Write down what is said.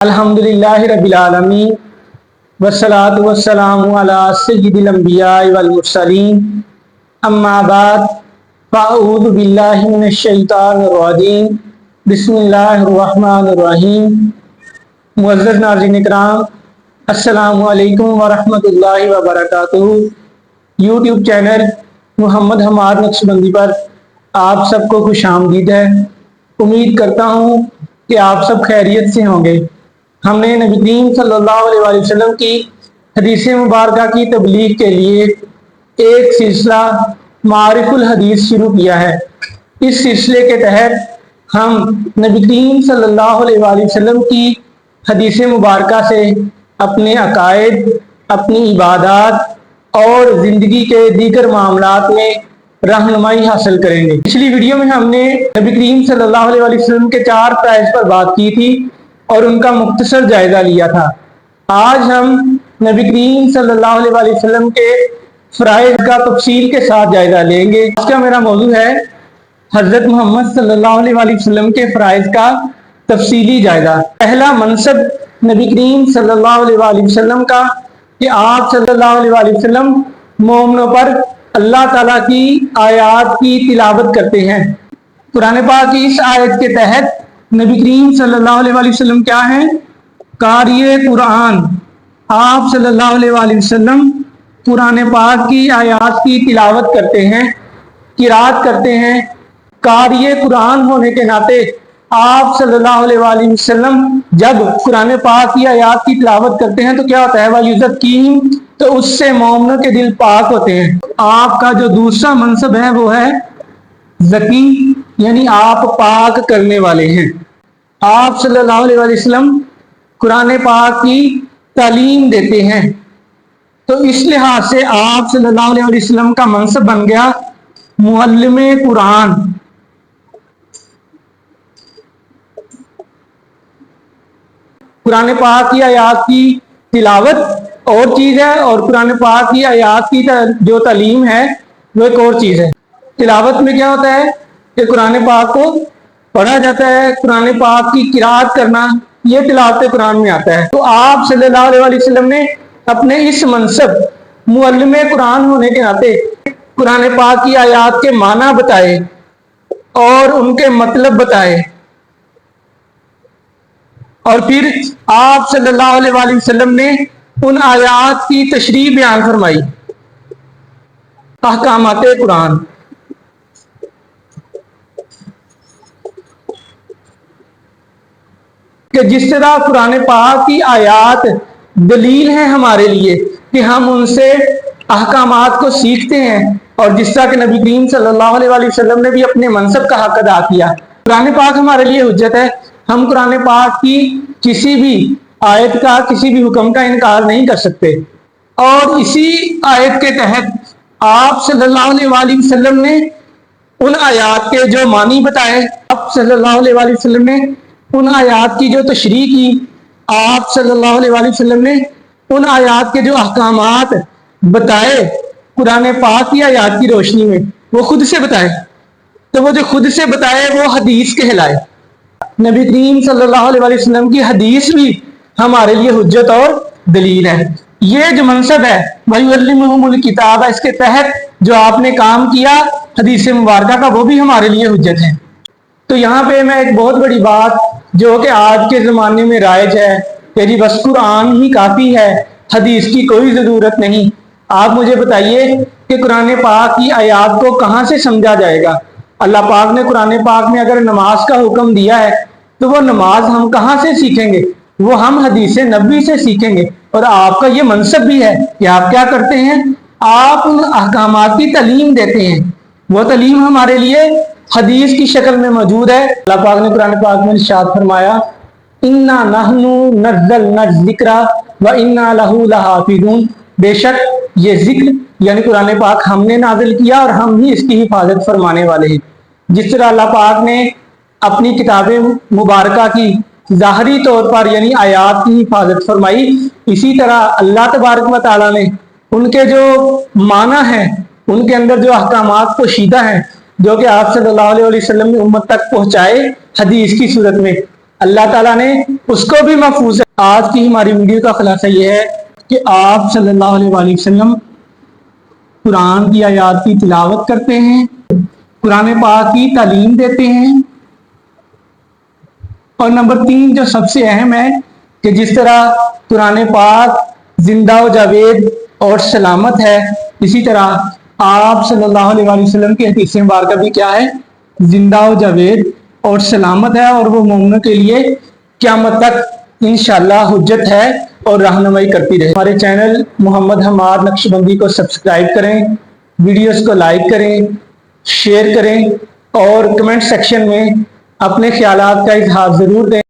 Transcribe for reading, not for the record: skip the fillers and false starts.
अल्हम्दुलिल्लाह रब्बिल आलमीन वस्सलातु वस्सलामु अला सय्यिदिल अंबिया वल मुरसलीन अम्मा बाद फ़अऊज़ु बिल्लाहि मिनश शैतानिर रजीम बिस्मिल्लाहिर रहमानिर रहीम। मुअज़्ज़ज़ नाज़रीन इकराम, अस्सलामु अलैकुम व रहमतुल्लाहि व बरकातुहू। यूट्यूब चैनल मोहम्मद हमाद नक्शबंदी पर आप सबको खुशामदीद है। उम्मीद करता हूँ कि आप सब खैरियत से होंगे। हमने नबी करीम सल्लल्लाहु अलैहि वसल्लम की हदीस मुबारका की तबलीग के लिए एक सिलसिला मारिफुल हदीस शुरू किया है। इस सिलसिले के तहत हम नबी करीम सल्लल्लाहु अलैहि वसल्लम की हदीस मुबारका से अपने अकायद, अपनी इबादत और ज़िंदगी के दीगर मामलात में रहनुमाई हासिल करेंगे। पिछली वीडियो में हमने नबी करीम सल्लल्लाहु अलैहि वसल्लम के 4 फ़राइज़ पर बात की थी और उनका मुख्तसर जायजा लिया था। आज हम नबी करीम सल्लल्लाहु अलैहि वसल्लम के फ़राइज़ का तफसील के साथ जायजा लेंगे। आज का मेरा मौजू है हज़रत मोहम्मद सल्लल्लाहु अलैहि वसल्लम के फ़राइज़ का तफसीली जायजा। पहला मनसब नबी करीम सल्लल्लाहु अलैहि वसल्लम का कि आप सल्लल्लाहु अलैहि वसल्लम मोमिनों पर अल्लाह ताला की आयात की तिलावत करते हैं। कुरान पाक की इस आयत के तहत नबी करीम सल्लल्लाहु अलैहि वसल्लम क्या हैं? कारिए कुरान। आप सल्लल्लाहु अलैहि वसल्लम कुरान पाक की आयत की तिलावत करते हैं, किरात करते हैं। कारिए कुरान होने के नाते आप सल्लल्लाहु अलैहि वसल्लम जब कुरान पाक की आयत की तिलावत करते हैं तो क्या होता है? वयुज़क्कीहिम, तो उससे मोमिनों के दिल पाक होते हैं। आपका जो दूसरा मनसब है वो है ज़की, यानी आप पाक करने वाले हैं। आप सल्लल्लाहु अलैहि वसल्लम कुरान पाक की तालीम देते हैं, तो इस लिहाज से आप सल्लल्लाहु अलैहि वसल्लम का मनसब बन गया मुअल्लिमे कुरान। कुरान पाक की आयत की तिलावत और चीज़ है और कुरान पाक की आयत की जो तालीम है वो एक और चीज़ है। तिलावत में क्या होता है कि कुरान पाक को पढ़ा जाता है, कुरान पाक की किरात करना, ये तिलावत कुरान में आता है। तो आप सल्लल्लाहु अलैहि वसल्लम ने अपने इस मनसब मुअल्लिमे कुरान होने के नाते कुरान पाक की आयत के माना बताए और उनके मतलब बताए, और फिर आप सल्लल्लाहु अलैहि वसल्लम ने उन आयत की तशरीह बयान फरमाई, अहकामाते कुरान। कि जिस तरह कुरान पाक की आयत दलील है हमारे लिए कि हम उनसे अहकामात को सीखते हैं, और जिस तरह के नबी करीम सल्लल्लाहु अलैहि वसल्लम ने भी अपने मनसब का हक अदा किया। कुरान पाक हमारे लिए हुज्जत है। हम कुरान पाक की किसी भी आयत का, किसी भी हुक्म का इनकार नहीं कर सकते। और इसी आयत के तहत आप सल्लल्लाहु अलैहि वसल्लम ने उन आयत के जो मानी बताए, आप सल्लल्लाहु अलैहि वसल्लम ने उन आयत की जो तशरीह की, आप सल्लल्लाहु अलैहि वसल्लम ने उन आयत के जो अहकामात बताए कुरान पाक की आयत की रोशनी में, वो खुद से बताए। तो वो जो खुद से बताए वो हदीस कहलाए। नबी करीम सल्लल्लाहु अलैहि वसल्लम की हदीस भी हमारे लिए हुज्जत और दलील है। ये जो मनसब है वयुअल्लिमुहुमुल किताब, इसके तहत जो आपने काम किया हदीस मुबारका का, वो भी हमारे लिए हुज्जत है। तो यहाँ पे मैं एक बहुत बड़ी बात जो कि आज के ज़माने में राइज है कि जी बस कुरान ही काफ़ी है, हदीस की कोई ज़रूरत नहीं। आप मुझे बताइए कि कुरान पाक की आयत को कहाँ से समझा जाएगा? अल्लाह पाक ने कुरान पाक में अगर नमाज का हुक्म दिया है तो वो नमाज हम कहाँ से सीखेंगे? वो हम हदीस नबी से सीखेंगे। और आपका ये मनसब भी है कि आप क्या करते हैं? आप उन अहकामात की तालीम देते हैं। वो तालीम हमारे लिए हदीस की शक्ल में मौजूद है। अल्लाह पाक ने कुरान पाक में इरशाद फरमाया, इन्ना नहनु नज़्ज़लना ज़िक्रा व इन्ना लहू लहाफ़िज़ून। बेशक ये जिक्र यानी कुरान पाक हमने नाजिल किया और हम ही इसकी हिफाजत फरमाने वाले हैं। जिस तरह अल्लाह पाक ने अपनी किताबें मुबारका की ज़ाहरी तौर पर यानी आयत की हिफाजत फरमाई, इसी तरह अल्लाह तबारक व तआला ने उनके जो माना है, उनके अंदर जो अहकामात पोशीदा हैं, जो कि आप सल्लल्लाहु अलैहि वसल्लम ने उम्मत तक पहुंचाए हदीस की सूरत में, اللہ تعالیٰ نے اس کو بھی محفوظ ہے۔ آج کی ہماری ویڈیو کا خلاصہ یہ ہے کہ آپ صلی اللہ علیہ وآلہ وسلم قرآن کی آیات کی تلاوت کرتے ہیں، قرآن پاک کی تعلیم دیتے ہیں، اور نمبر 3 جو سب سے اہم ہے کہ جس طرح قرآن پاک زندہ و جاوید اور سلامت ہے، اسی طرح آپ صلی اللہ علیہ وآلہ وسلم کی حدیث مبارکہ بھی کیا ہے؟ زندہ و جاوید اور سلامت ہے، اور وہ مومنوں کے لیے قیامت تک انشاءاللہ حجت ہے اور رہنمائی کرتی رہے۔ ہمارے چینل محمد حماد نقشبندی کو سبسکرائب کریں، ویڈیوز کو لائک کریں، شیئر کریں، اور کمنٹ سیکشن میں اپنے خیالات کا اظہار ضرور دیں۔